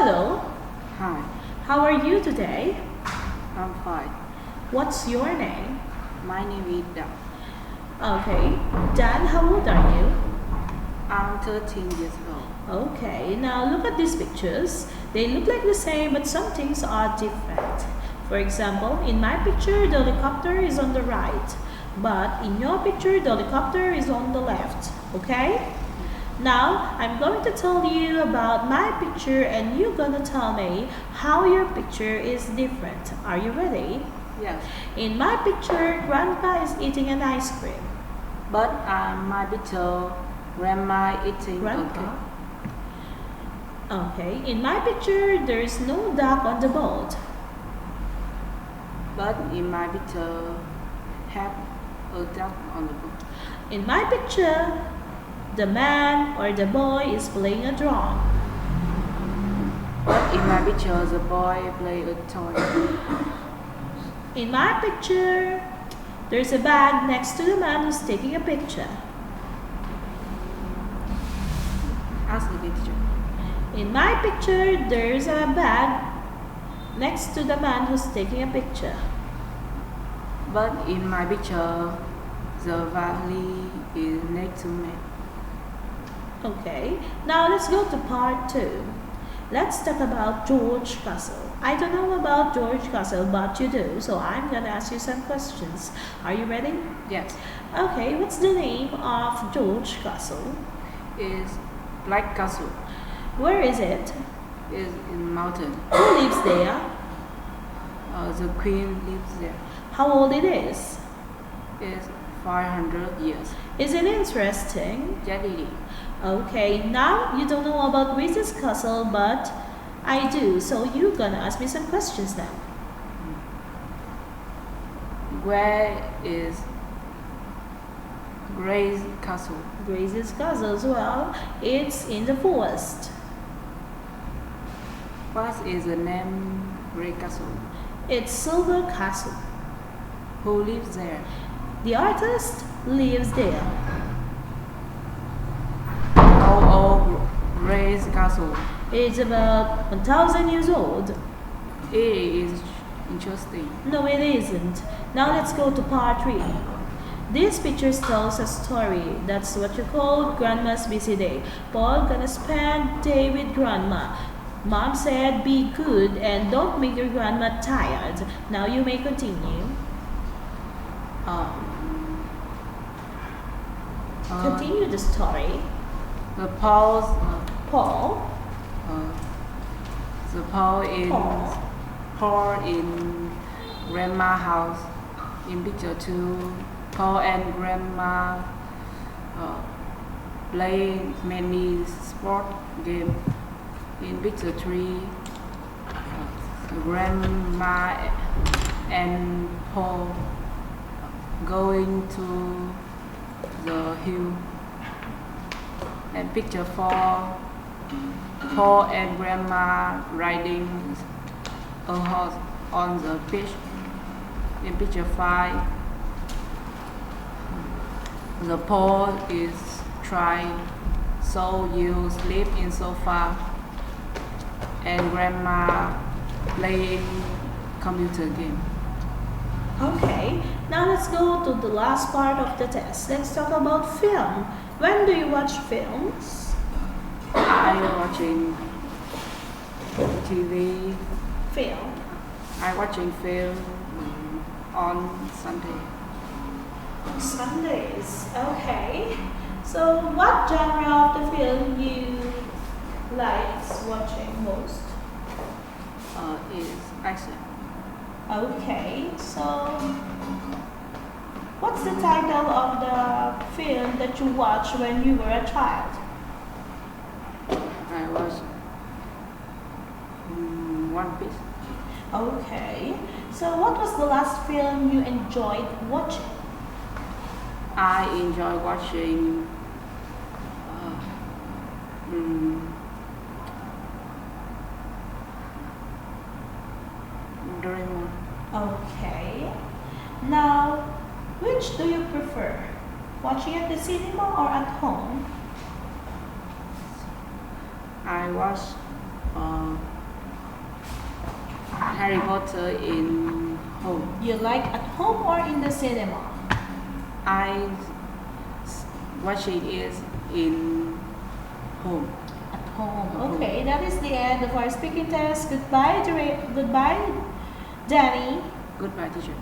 Hello, Hi, how are you today? I'm fine. What's your name? My name is Dan. Okay, Dan, how old are you? I'm 13 years old. Okay, now look at these pictures. They look like the same, but some things are different. For example, in my picture, the helicopter is on the right, but in your picture, the helicopter is on the left. Okay? Now, I'm going to tell you about my picture and you're gonna tell me how your picture is different. Are you ready? Yes, In my picture, Grandpa is eating an ice cream. but my picture, grandma eating Grandpa? a cake. Okay, in my picture, there is no duck on the boat. But in my picture, have a duck on the boat. In my picture, the man or the boy is playing a drum. But in my picture, the boy play a toy. In my picture, there's a bag next to the man who's taking a picture. Ask the picture. In my picture, there's a bag next to the man who's taking a picture. But in my picture, the valley is next to me. Okay, now let's go to part 2. Let's talk about George Castle. I don't know about George Castle, but you do, so I'm gonna ask you some questions. Are you ready? Yes, Okay, what's the name of George Castle? is Black Castle. Where is it? Is in mountain. Who lives there? The queen lives there. How old it is? Is 500 years. Is it interesting? Galilee. Okay, now you don't know about Grace's Castle, but I do, so you're gonna ask me some questions now. Where is Grace Castle? Grace's Castle as well, it's in the forest. What is the name Grace Castle? It's Silver Castle. Who lives there? The artist lives there. How old Grace Castle? It's about 1,000 years old. It is interesting. No, it isn't. Now let's go to part 3. This picture tells a story. That's what you call Grandma's busy day. Paul gonna spend day with Grandma. Mom said be good and don't make your grandma tired. Now you may continue. Uh, Continue the story. the Paul's Paul. the Paul in Paul. Paul in grandma house. In picture 2, Paul and grandma play many sport game. In picture 3, grandma and Paul going to the hill. And picture 4, Paul and grandma riding a horse on the beach. In picture 5, the Paul is trying, so you sleep in sofa and grandma playing computer game. Okay, now let's go to the last part of the test. Let's talk about film. When do you watch films? I watching TV. Film. I watching film on Sunday. Sundays. Okay. So what genre of the film you like watching most? Is action. Okay. So what's the title of the film that you watched when you were a child? I watch One Piece. Okay. So what was the last film you enjoyed watching? I enjoy watching Doraemon. Okay. Now, which do you prefer? Watching at the cinema or at home? I watch Harry Potter in home. You like at home or in the cinema? I watch it is in home. At home. At home. Okay, that is the end of our speaking test. Goodbye, Danny. Goodbye, teacher.